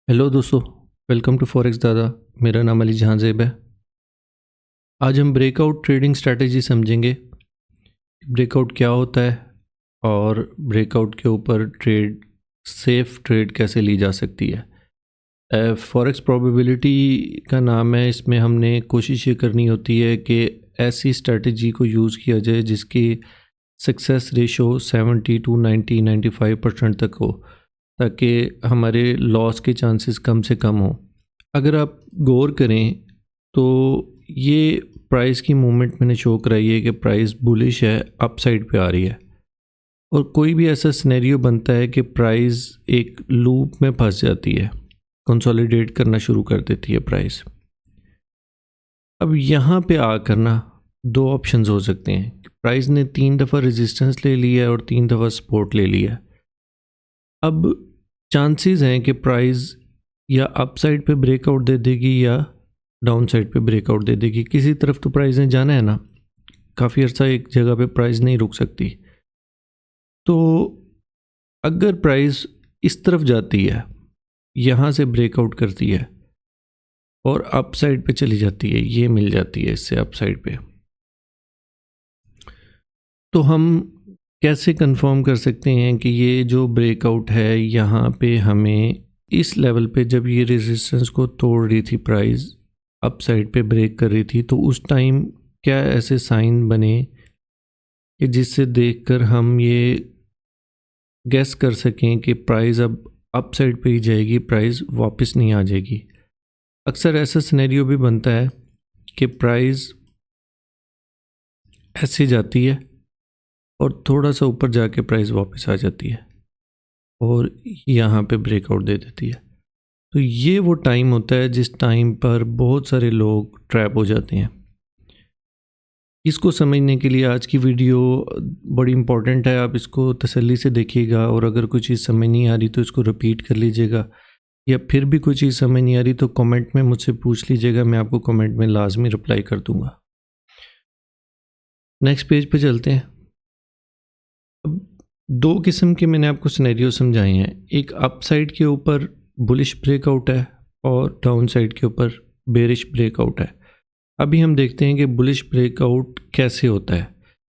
Hello दोस्तों, welcome to forex दादा। मेरा नाम अली जहां ज़ेब है। आज हम ब्रेकआउट ट्रेडिंग स्ट्रैटेजी समझेंगे। ब्रेकआउट क्या होता है और ब्रेकआउट के ऊपर सेफ ट्रेड कैसे ली जा सकती है। फॉरेक्स प्रोबेबिलिटी का नाम है। इसमें हमने कोशिश ये करनी होती है कि ऐसी स्ट्रैटेजी को यूज़ किया जाए जिसकी सक्सेस रेशो 70 टू 95% तक हो, ताकि हमारे लॉस के चांसेस कम से कम हो। अगर आप गौर करें तो ये प्राइस की मूवमेंट मैंने शो कराई है कि प्राइस बुलिश है, अप साइड पे आ रही है। और कोई भी ऐसा सिनेरियो बनता है कि प्राइस एक लूप में फंस जाती है, कंसोलिडेट करना शुरू कर देती है प्राइस। अब यहाँ पे आकर ना दो ऑप्शंस हो सकते हैं। प्राइस ने 3 दफ़ा रेजिस्टेंस ले लिया है और 3 दफ़ा सपोर्ट ले लिया है। अब चांसेस हैं कि प्राइस या अप साइड पे ब्रेकआउट दे देगी या डाउन साइड पे ब्रेकआउट दे देगी। किसी तरफ तो प्राइस ने जाना है ना, काफ़ी अर्सा एक जगह पे प्राइस नहीं रुक सकती। तो अगर प्राइस इस तरफ जाती है, यहाँ से ब्रेकआउट करती है और अप साइड पे चली जाती है, ये मिल जाती है इससे अप साइड पे, तो हम कैसे कंफर्म कर सकते हैं कि ये जो ब्रेकआउट है यहाँ पे हमें इस लेवल पे, जब ये रेजिस्टेंस को तोड़ रही थी प्राइस, अप साइड पे ब्रेक कर रही थी, तो उस टाइम क्या ऐसे साइन बने कि जिससे देखकर हम ये गेस कर सकें कि प्राइस अब अप साइड पे ही जाएगी, प्राइस वापस नहीं आ जाएगी। अक्सर ऐसा सिनेरियो भी बनता है कि प्राइस ऐसे जाती है और थोड़ा सा ऊपर जाके प्राइस वापस आ जाती है और यहाँ पे ब्रेकआउट दे देती है। तो ये वो टाइम होता है जिस टाइम पर बहुत सारे लोग ट्रैप हो जाते हैं। इसको समझने के लिए आज की वीडियो बड़ी इम्पॉर्टेंट है। आप इसको तसल्ली से देखिएगा और अगर कोई चीज़ समझ नहीं आ रही तो इसको रिपीट कर लीजिएगा, या फिर भी कोई चीज़ समझ नहीं आ रही तो कमेंट में मुझसे पूछ लीजिएगा, मैं आपको कमेंट में लाजमी रिप्लाई कर दूंगा। नेक्स्ट पेज पे चलते हैं। अब दो किस्म के मैंने आपको सिनेरियो समझाए हैं। एक अप साइड के ऊपर बुलिश ब्रेकआउट है और डाउन साइड के ऊपर बेरिश ब्रेकआउट है। अभी हम देखते हैं कि बुलिश ब्रेकआउट कैसे होता है।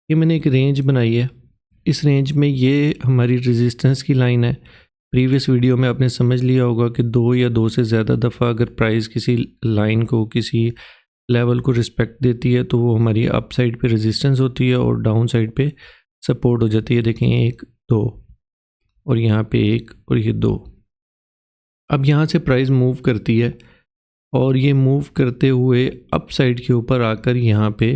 ये मैंने एक रेंज बनाई है। इस रेंज में ये हमारी रेजिस्टेंस की लाइन है। प्रीवियस वीडियो में आपने समझ लिया होगा कि 2 या 2 से ज़्यादा दफ़ा अगर प्राइस किसी लाइन को, किसी लेवल को रिस्पेक्ट देती है तो वो हमारी अप साइड पे रेजिस्टेंस होती है और डाउन साइड पे सपोर्ट हो जाती है। देखें, 1 2 और यहाँ पे 1 और ये 2। अब यहाँ से प्राइस मूव करती है और ये मूव करते हुए अप साइड के ऊपर आकर यहाँ पे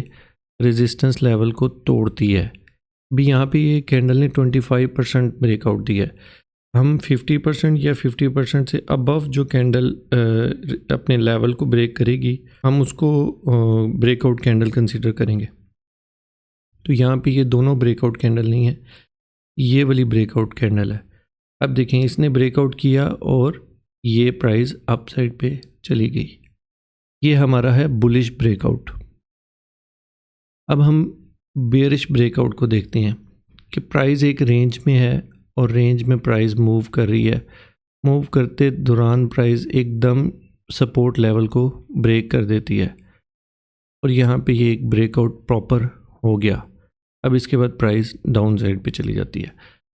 रेजिस्टेंस लेवल को तोड़ती है। भी यहाँ पे ये कैंडल ने 25% ब्रेकआउट दिया है। हम 50% या 50% से अबव जो कैंडल अपने लेवल को ब्रेक करेगी, हम उसको ब्रेकआउट कैंडल कंसीडर करेंगे। तो यहाँ पे ये दोनों ब्रेकआउट कैंडल नहीं है, ये वाली ब्रेकआउट कैंडल है। अब देखें, इसने ब्रेकआउट किया और ये प्राइस अप साइड पे चली गई। ये हमारा है बुलिश ब्रेकआउट। अब हम बेरिश ब्रेकआउट को देखते हैं कि प्राइस एक रेंज में है और रेंज में प्राइस मूव कर रही है। मूव करते दौरान प्राइस एकदम सपोर्ट लेवल को ब्रेक कर देती है और यहाँ पे ये एक ब्रेकआउट प्रॉपर हो गया। अब इसके बाद प्राइस डाउन साइड पे चली जाती है।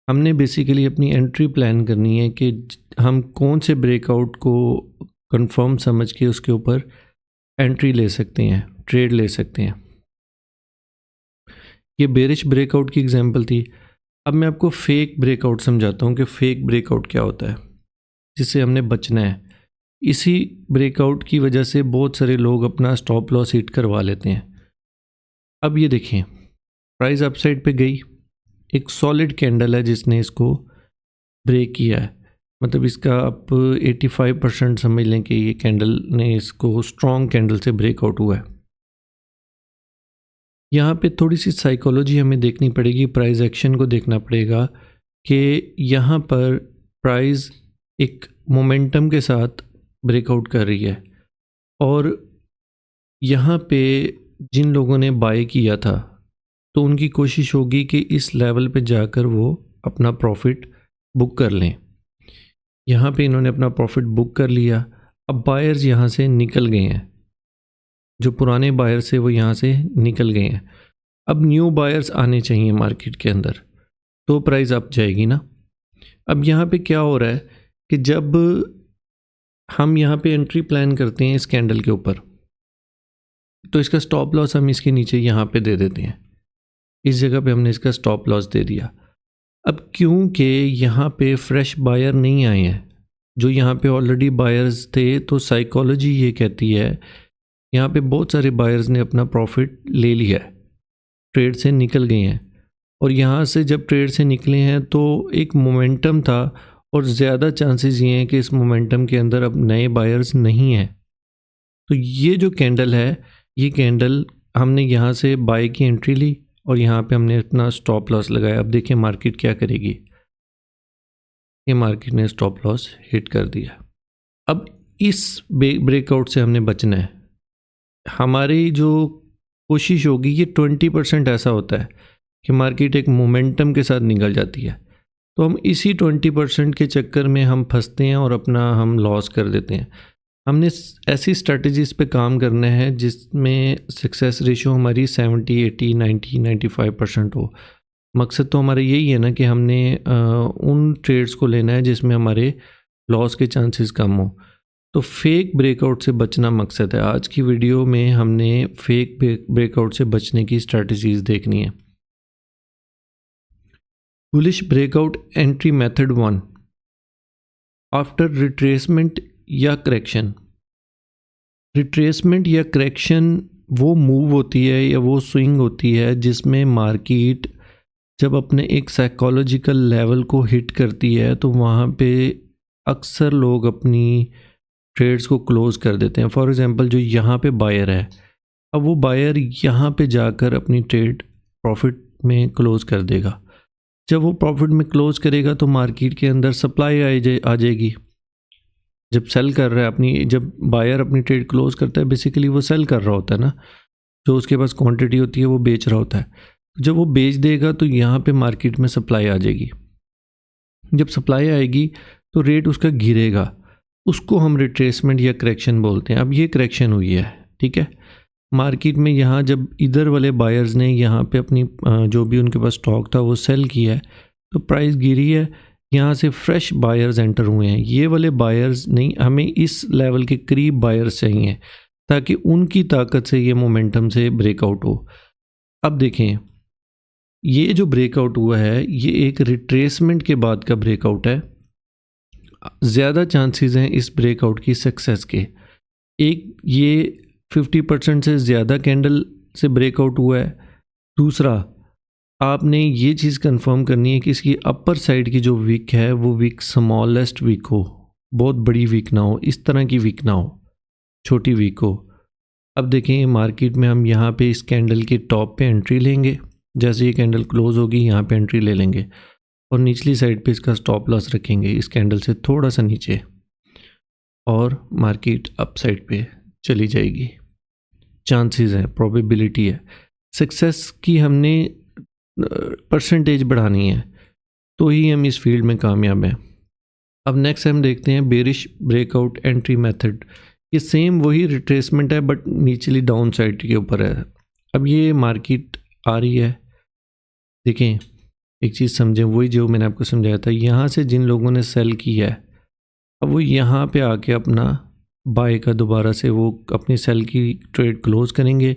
हमने बेसिकली अपनी एंट्री प्लान करनी है कि हम कौन से ब्रेकआउट को कंफर्म समझ के उसके ऊपर एंट्री ले सकते हैं, ट्रेड ले सकते हैं। ये बेरिश ब्रेकआउट की एग्जांपल थी। अब मैं आपको फेक ब्रेकआउट समझाता हूँ कि फेक ब्रेकआउट क्या होता है, जिससे हमने बचना है। इसी ब्रेकआउट की वजह से बहुत सारे लोग अपना स्टॉप लॉस हिट करवा लेते हैं। अब ये देखें, प्राइस अपसाइड पे गई, एक सॉलिड कैंडल है जिसने इसको ब्रेक किया है। मतलब इसका आप 85% समझ लें कि ये कैंडल ने इसको स्ट्रॉन्ग कैंडल से ब्रेकआउट हुआ है। यहाँ पे थोड़ी सी साइकोलॉजी हमें देखनी पड़ेगी, प्राइस एक्शन को देखना पड़ेगा कि यहाँ पर प्राइस एक मोमेंटम के साथ ब्रेकआउट कर रही है और यहाँ पे जिन लोगों ने बाय किया था तो उनकी कोशिश होगी कि इस लेवल पे जाकर वो अपना प्रॉफिट बुक कर लें। यहाँ पे इन्होंने अपना प्रॉफिट बुक कर लिया। अब बायर्स यहाँ से निकल गए हैं, जो पुराने बायर्स थे वो यहाँ से निकल गए हैं। अब न्यू बायर्स आने चाहिए मार्केट के अंदर, तो प्राइस अप जाएगी ना। अब यहाँ पे क्या हो रहा है कि जब हम यहाँ पे एंट्री प्लान करते हैं इस कैंडल के ऊपर, तो इसका स्टॉप लॉस हम इसके नीचे यहाँ पे दे देते हैं। इस जगह पे हमने इसका स्टॉप लॉस दे दिया। अब क्योंकि यहाँ पे फ्रेश बायर नहीं आए हैं, जो यहाँ पे ऑलरेडी बायर्स थे, तो साइकोलॉजी ये कहती है यहाँ पे बहुत सारे बायर्स ने अपना प्रॉफिट ले लिया है, ट्रेड से निकल गए हैं। और यहाँ से जब ट्रेड से निकले हैं तो एक मोमेंटम था, और ज़्यादा चांसेस ये हैं कि इस मोमेंटम के अंदर अब नए बायर्स नहीं हैं। तो ये जो कैंडल है, ये कैंडल हमने यहाँ से बाय की एंट्री ली और यहाँ पे हमने अपना स्टॉप लॉस लगाया। अब देखिए मार्केट क्या करेगी। ये मार्केट ने स्टॉप लॉस हिट कर दिया। अब इस ब्रेकआउट से हमने बचना है। हमारी जो कोशिश होगी, ये 20% ऐसा होता है कि मार्केट एक मोमेंटम के साथ निकल जाती है, तो हम इसी 20% के चक्कर में हम फंसते हैं और अपना हम लॉस कर देते हैं। हमने ऐसी स्ट्रैटेजीज़ पे काम करना है जिसमें सक्सेस रेशियो हमारी 70, 80, 90, 95% हो। मकसद तो हमारा यही है ना कि हमने उन ट्रेड्स को लेना है जिसमें हमारे लॉस के चांसेस कम हो। तो फेक ब्रेकआउट से बचना मकसद है। आज की वीडियो में हमने फेक ब्रेकआउट से बचने की स्ट्रैटेजीज़ देखनी है। Bullish breakout entry method 1, after retracement या करेक्शन। रिट्रेसमेंट या करेक्शन वो मूव होती है या वो स्विंग होती है जिसमें मार्केट जब अपने एक साइकोलॉजिकल लेवल को हिट करती है, तो वहाँ पे अक्सर लोग अपनी ट्रेड्स को क्लोज कर देते हैं। फॉर एग्जांपल, जो यहाँ पे बायर है, अब वो बायर यहाँ पे जाकर अपनी ट्रेड प्रॉफिट में क्लोज कर देगा। जब वो प्रॉफिट में क्लोज करेगा तो मार्केट के अंदर सप्लाई आ जाएगी। जब सेल कर रहा है जब बायर अपनी ट्रेड क्लोज करता है, बेसिकली वो सेल कर रहा होता है ना, जो उसके पास क्वांटिटी होती है वो बेच रहा होता है। जब वो बेच देगा तो यहाँ पे मार्केट में सप्लाई आ जाएगी। जब सप्लाई आएगी तो रेट उसका गिरेगा, उसको हम रिट्रेसमेंट या करेक्शन बोलते हैं। अब ये करेक्शन हुई है, ठीक है। मार्केट में यहाँ जब इधर वाले बायर्स ने यहाँ पे अपनी जो भी उनके पास स्टॉक था वो सेल किया है, तो प्राइस गिरी है। यहाँ से फ्रेश बायर्स एंटर हुए हैं। ये वाले बायर्स नहीं, हमें इस लेवल के करीब बायर्स चाहिए ताकि उनकी ताकत से ये मोमेंटम से ब्रेकआउट हो। अब देखें, ये जो ब्रेकआउट हुआ है ये एक रिट्रेसमेंट के बाद का ब्रेकआउट है। ज़्यादा चांसेस हैं इस ब्रेकआउट की सक्सेस के। एक, ये 50% से ज़्यादा कैंडल से ब्रेकआउट हुआ है। दूसरा, आपने ये चीज़ कंफर्म करनी है कि इसकी अपर साइड की जो विक है वो विक स्मॉलेस्ट विक हो, बहुत बड़ी विक ना हो, इस तरह की विक ना हो, छोटी विक हो। अब देखें मार्केट में हम यहाँ पे इस कैंडल के टॉप पे एंट्री लेंगे। जैसे ये कैंडल क्लोज होगी यहाँ पे एंट्री ले लेंगे और निचली साइड पे इसका स्टॉप लॉस रखेंगे इस कैंडल से थोड़ा सा नीचे, और मार्केट अप साइड पे चली जाएगी। चांसेस हैं, प्रोबेबिलिटी है। सक्सेस की हमने परसेंटेज बढ़ानी है, तो ही हम इस फील्ड में कामयाब हैं। अब नेक्स्ट हम देखते हैं बेरिश ब्रेकआउट एंट्री मेथड। ये सेम वही रिट्रेसमेंट है बट नीचली डाउन साइड के ऊपर है। अब ये मार्केट आ रही है, देखें एक चीज़ समझें, वही जो मैंने आपको समझाया था। यहाँ से जिन लोगों ने सेल किया है, अब वो यहाँ पे आके अपना बाय का दोबारा से वो अपनी सेल की ट्रेड क्लोज करेंगे,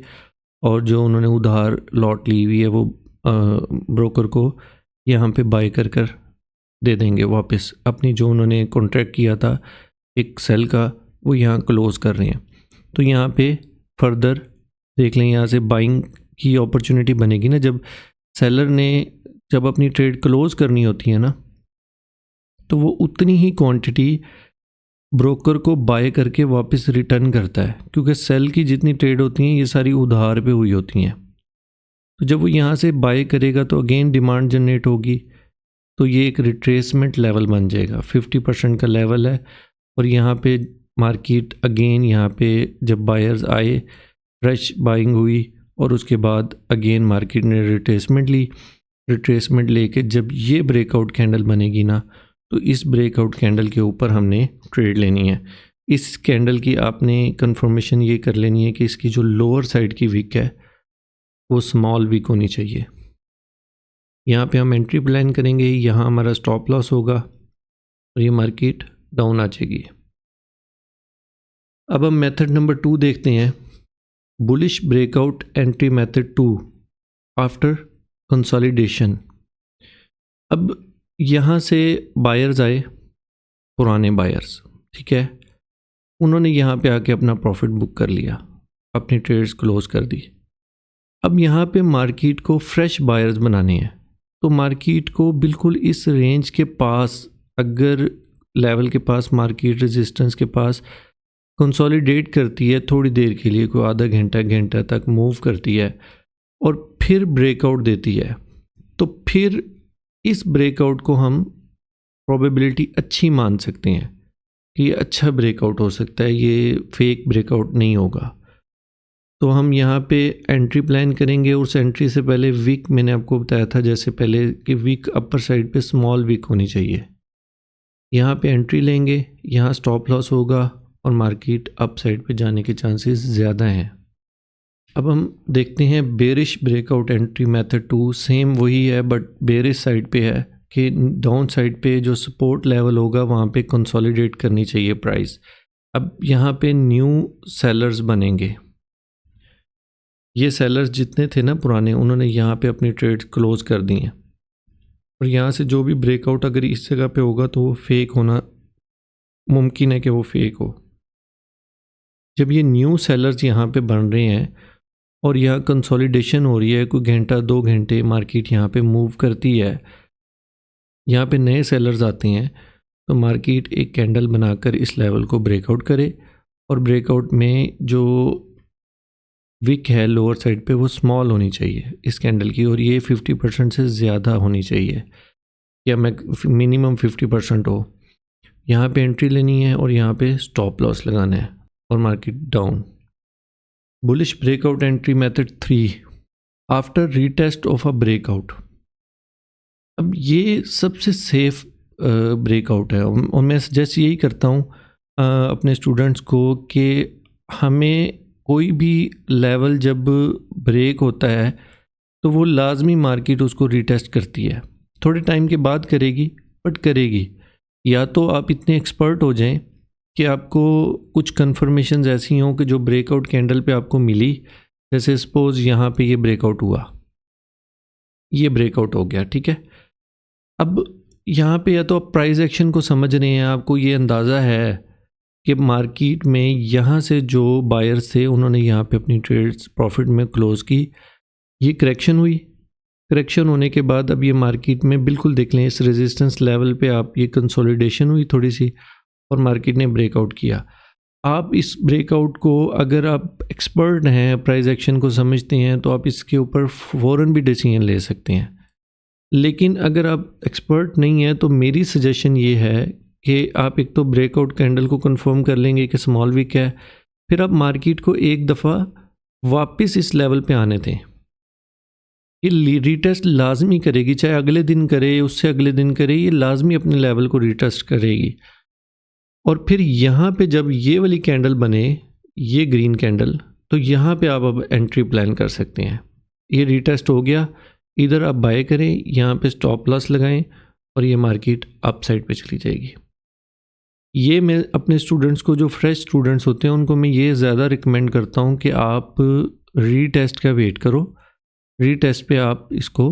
और जो उन्होंने उधार लॉट ली हुई है वो ब्रोकर को यहाँ पे बाय कर दे देंगे वापस। अपनी जो उन्होंने कॉन्ट्रैक्ट किया था एक सेल का, वो यहाँ क्लोज कर रहे हैं। तो यहाँ पे फर्दर देख लें, यहाँ से बाइंग की अपॉर्चुनिटी बनेगी ना। जब सेलर ने जब अपनी ट्रेड क्लोज करनी होती है ना, तो वो उतनी ही क्वांटिटी ब्रोकर को बाय करके वापस रिटर्न करता है, क्योंकि सेल की जितनी ट्रेड होती हैं ये सारी उधार पे हुई होती हैं। तो जब वो यहाँ से बाय करेगा तो अगेन डिमांड जनरेट होगी, तो ये एक रिट्रेसमेंट लेवल बन जाएगा। 50% का लेवल है, और यहाँ पे मार्केट अगेन यहाँ पे जब बायर्स आए, फ्रेश बाइंग हुई, और उसके बाद अगेन मार्केट ने रिट्रेसमेंट ली। रिट्रेसमेंट लेके जब ये ब्रेकआउट कैंडल बनेगी ना, तो इस ब्रेकआउट कैंडल के ऊपर हमने ट्रेड लेनी है। इस कैंडल की आपने कंफर्मेशन ये कर लेनी है कि इसकी जो लोअर साइड की विक है वो स्मॉल विक होनी चाहिए। यहाँ पे हम एंट्री प्लान करेंगे, यहाँ हमारा स्टॉप लॉस होगा और ये मार्केट डाउन आ जाएगी। अब हम मेथड नंबर 2 देखते हैं, bullish breakout entry method 2 after consolidation. अब यहाँ से बायर्स आए, पुराने बायर्स, ठीक है, उन्होंने यहाँ पे आके अपना प्रॉफिट बुक कर लिया, अपनी ट्रेड्स क्लोज कर दी। अब यहाँ पे मार्केट को फ्रेश बायर्स बनाने हैं, तो मार्केट को बिल्कुल इस रेंज के पास, अगर लेवल के पास मार्केट रेजिस्टेंस के पास कंसोलिडेट करती है थोड़ी देर के लिए, कोई आधा घंटा तक मूव करती है और फिर ब्रेकआउट देती है, तो फिर इस ब्रेकआउट को हम प्रोबेबिलिटी अच्छी मान सकते हैं कि ये अच्छा ब्रेकआउट हो सकता है, ये फेक ब्रेकआउट नहीं होगा। तो हम यहाँ पे एंट्री प्लान करेंगे। उस एंट्री से पहले वीक मैंने आपको बताया था जैसे पहले कि वीक अपर साइड पे स्मॉल वीक होनी चाहिए। यहाँ पे एंट्री लेंगे, यहाँ स्टॉप लॉस होगा और मार्केट अप साइड पे जाने के चांसेस ज़्यादा हैं। अब हम देखते हैं bearish breakout entry method 2, same वही है बट बेरिश साइड पे है कि डाउन साइड पे जो सपोर्ट लेवल होगा वहाँ पे कंसोलिडेट करनी चाहिए प्राइस। अब यहाँ पे न्यू सेलर्स बनेंगे, ये सेलर्स जितने थे ना पुराने, उन्होंने यहाँ पे अपनी ट्रेड्स क्लोज कर दी हैं और यहाँ से जो भी ब्रेकआउट अगर इस जगह पे होगा तो वो फेक होना मुमकिन है कि वो फेक हो। जब ये न्यू सेलर्स यहाँ पे बन रहे हैं और यहाँ कंसोलिडेशन हो रही है, कोई घंटा 2 घंटे मार्केट यहाँ पे मूव करती है, यहाँ पे नए सेलर्स आते हैं, तो मार्केट एक कैंडल बनाकर इस लेवल को ब्रेकआउट करे और ब्रेकआउट में जो विक है लोअर साइड पे वो स्मॉल होनी चाहिए इस कैंडल की, और ये 50% से ज़्यादा होनी चाहिए या मिनिमम 50% हो। यहाँ पे एंट्री लेनी है और यहाँ पे स्टॉप लॉस लगाना है और market down. Bullish breakout entry method 3 after retest of a breakout. अब ये सबसे सेफ ब्रेकआउट है और मैं सजेस्ट यही करता हूँ अपने स्टूडेंट्स को कि हमें कोई भी लेवल जब ब्रेक होता है तो वो लाजमी मार्केट उसको रीटेस्ट करती है, थोड़े टाइम के बाद करेगी बट करेगी। या तो आप इतने एक्सपर्ट हो जाएं कि आपको कुछ कन्फर्मेशन ऐसी हों कि जो ब्रेकआउट कैंडल पे आपको मिली, जैसे सपोज यहाँ पे ये ब्रेकआउट हुआ, ये ब्रेकआउट हो गया, ठीक है। अब यहाँ पे या तो आप प्राइस एक्शन को समझ रहे हैं, आपको ये अंदाज़ा है कि मार्केट में यहाँ से जो बायर्स थे उन्होंने यहाँ पे अपनी ट्रेड्स प्रॉफिट में क्लोज की, ये करेक्शन हुई, करेक्शन होने के बाद अब ये मार्केट में बिल्कुल देख लें इस रेजिस्टेंस लेवल पे आप ये कंसोलिडेशन हुई थोड़ी सी और मार्केट ने ब्रेकआउट किया। आप इस ब्रेकआउट को, अगर आप एक्सपर्ट हैं, प्राइस एक्शन को समझते हैं, तो आप इसके ऊपर फ़ौरन भी डिसीजन ले सकते हैं। लेकिन अगर आप एक्सपर्ट नहीं हैं तो मेरी सजेशन ये है कि आप एक तो ब्रेकआउट कैंडल को कंफर्म कर लेंगे कि स्मॉल वीक है, फिर आप मार्केट को एक दफ़ा वापस इस लेवल पे आने दें। ये रीटेस्ट लाजमी करेगी, चाहे अगले दिन करे, उससे अगले दिन करे, ये लाजमी अपने लेवल को रीटेस्ट करेगी। और फिर यहाँ पे जब ये वाली कैंडल बने, ये ग्रीन कैंडल, तो यहाँ पे आप अब एंट्री प्लान कर सकते हैं। ये रीटेस्ट हो गया, इधर आप बाय करें, यहाँ पे स्टॉप लॉस लगाएं और ये मार्केट अप साइड पे चली जाएगी। ये मैं अपने स्टूडेंट्स को, जो फ्रेश स्टूडेंट्स होते हैं, उनको मैं ये ज़्यादा रिकमेंड करता हूँ कि आप रीटेस्ट का वेट करो, रीटेस्ट पे आप इसको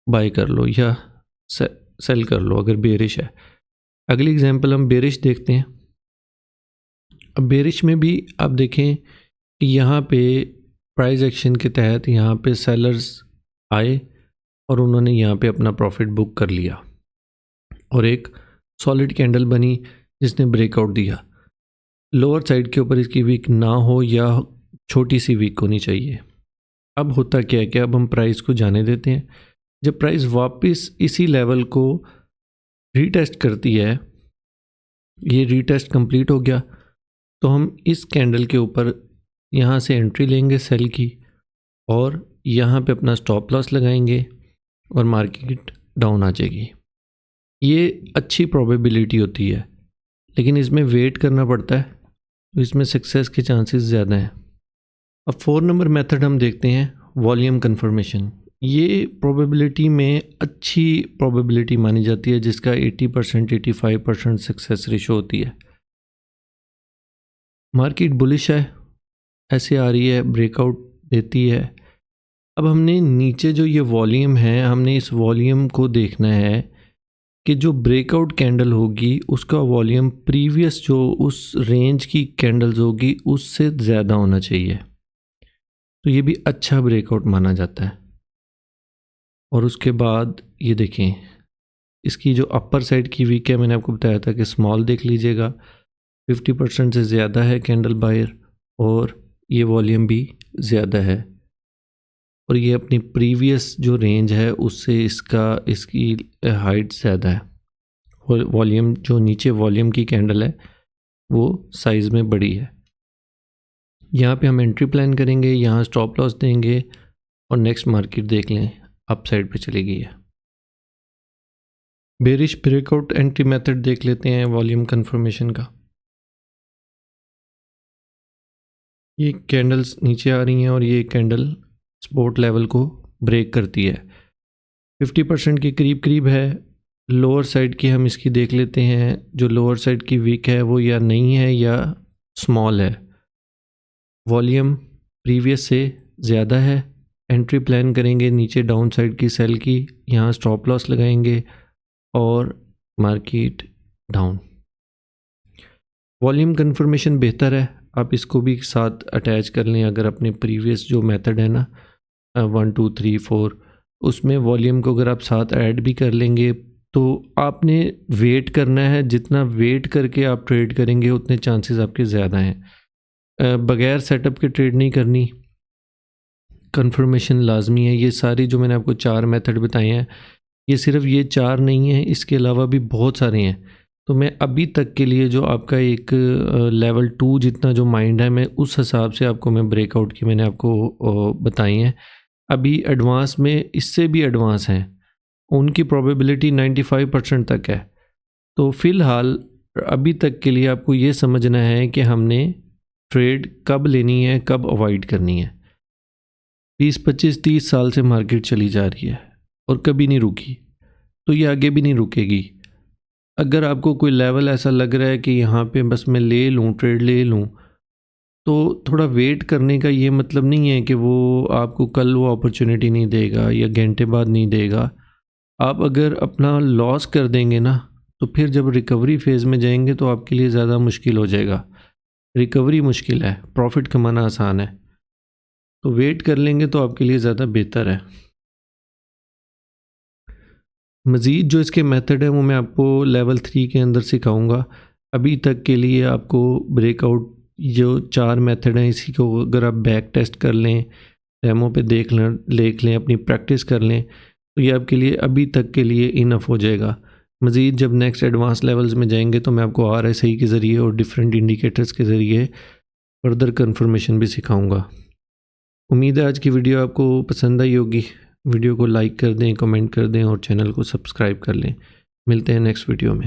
बाय कर लो या सेल कर लो अगर बेरिश है। अगली एग्जांपल हम बेरिश देखते हैं। अब बेरिश में भी आप देखें कि यहाँ पे प्राइस एक्शन के तहत यहाँ पे सेलर्स आए और उन्होंने यहाँ पे अपना प्रॉफिट बुक कर लिया और एक सॉलिड कैंडल बनी जिसने ब्रेकआउट दिया। लोअर साइड के ऊपर इसकी वीक ना हो या छोटी सी वीक होनी चाहिए। अब होता क्या है कि अब हम प्राइस को जाने देते हैं। जब प्राइस वापस इसी लेवल को रीटेस्ट करती है, ये रीटेस्ट कंप्लीट हो गया, तो हम इस कैंडल के ऊपर यहाँ से एंट्री लेंगे सेल की और यहाँ पे अपना स्टॉप लॉस लगाएंगे और मार्केट डाउन आ जाएगी। ये अच्छी प्रोबेबिलिटी होती है, लेकिन इसमें वेट करना पड़ता है, तो इसमें सक्सेस के चांसेस ज़्यादा हैं। अब 4 नंबर मेथड हम देखते हैं, वॉल्यूम कन्फर्मेशन। ये प्रोबेबिलिटी में अच्छी प्रोबेबिलिटी मानी जाती है, जिसका 80% 85% सक्सेस रेशो होती है। मार्केट बुलिश है, ऐसे आ रही है, ब्रेकआउट देती है। अब हमने नीचे जो ये वॉल्यूम है, हमने इस वॉल्यूम को देखना है कि जो ब्रेकआउट कैंडल होगी उसका वॉल्यूम प्रीवियस जो उस रेंज की कैंडल्स होगी उससे ज़्यादा होना चाहिए, तो ये भी अच्छा ब्रेकआउट माना जाता है। और उसके बाद ये देखें, इसकी जो अपर साइड की वीक है, मैंने आपको बताया था कि स्मॉल देख लीजिएगा, 50% से ज़्यादा है कैंडल बायर, और ये वॉल्यूम भी ज़्यादा है, और ये अपनी प्रीवियस जो रेंज है उससे इसकी हाइट ज़्यादा है। वॉल्यूम जो नीचे वॉल्यूम की कैंडल है वो साइज़ में बड़ी है। यहाँ पे हम एंट्री प्लान करेंगे, यहाँ स्टॉप लॉस देंगे, और नेक्स्ट मार्केट देख लें अप साइड पे चली गई है। बेरिश ब्रेकआउट एंट्री मेथड देख लेते हैं वॉल्यूम कंफर्मेशन का। ये कैंडल्स नीचे आ रही हैं और ये कैंडल सपोर्ट लेवल को ब्रेक करती है, 50% के करीब करीब है। लोअर साइड की हम इसकी देख लेते हैं, जो लोअर साइड की वीक है वो या नहीं है या स्मॉल है। वॉल्यूम प्रीवियस से ज़्यादा है, एंट्री प्लान करेंगे नीचे डाउन साइड की सेल की, यहाँ स्टॉप लॉस लगाएंगे और मार्केट डाउन। वॉल्यूम कंफर्मेशन बेहतर है, आप इसको भी साथ अटैच कर लें। अगर अपने प्रीवियस जो मेथड है ना 1 2 3 4, उसमें वॉल्यूम को अगर आप साथ ऐड भी कर लेंगे तो आपने वेट करना है, जितना वेट करके आप ट्रेड करेंगे उतने चांसेस आपके ज़्यादा हैं। बगैर सेटअप के ट्रेड नहीं करनी, कंफर्मेशन लाजमी है। ये सारी जो मैंने आपको 4 मेथड बताए हैं, ये सिर्फ ये 4 नहीं है, इसके अलावा भी बहुत सारे हैं। तो मैं अभी तक के लिए जो आपका एक लेवल 2 जितना जो माइंड है, मैं उस हिसाब से आपको मैं ब्रेकआउट की मैंने आपको बताई हैं। अभी एडवांस में इससे भी एडवांस हैं, उनकी प्रोबेबिलिटी 95% तक है। तो फ़िलहाल अभी तक के लिए आपको ये समझना है कि हमने ट्रेड कब लेनी है, कब अवॉइड करनी है। 20 25 30 साल से मार्केट चली जा रही है और कभी नहीं रुकी, तो ये आगे भी नहीं रुकेगी। अगर आपको कोई लेवल ऐसा लग रहा है कि यहाँ पे बस मैं ले लूँ, ट्रेड ले लूँ, तो थोड़ा वेट करने का ये मतलब नहीं है कि वो आपको कल वो अपॉर्चुनिटी नहीं देगा या घंटे बाद नहीं देगा। आप अगर अपना लॉस कर देंगे ना, तो फिर जब रिकवरी फेज़ में जाएंगे तो आपके लिए ज़्यादा मुश्किल हो जाएगा। रिकवरी मुश्किल है, प्रॉफिट कमाना आसान है। तो वेट कर लेंगे तो आपके लिए ज़्यादा बेहतर है। मज़ीद जो इसके मेथड है वो मैं आपको लेवल 3 के अंदर सिखाऊंगा। अभी तक के लिए आपको ब्रेकआउट जो 4 मेथड हैं, इसी को अगर आप बैक टेस्ट कर लें, डेमो पे देख लें, अपनी प्रैक्टिस कर लें, तो ये आपके लिए अभी तक के लिए इनफ हो जाएगा। मज़ीद जब नेक्स्ट एडवांस लेवल्स में जाएंगे तो मैं आपको RSI के ज़रिए और डिफरेंट इंडिकेटर्स के ज़रिए फर्दर कंफर्मेशन भी सिखाऊंगा। उम्मीद है आज की वीडियो आपको पसंद आई होगी। वीडियो को लाइक कर दें, कमेंट कर दें और चैनल को सब्सक्राइब कर लें। मिलते हैं नेक्स्ट वीडियो में।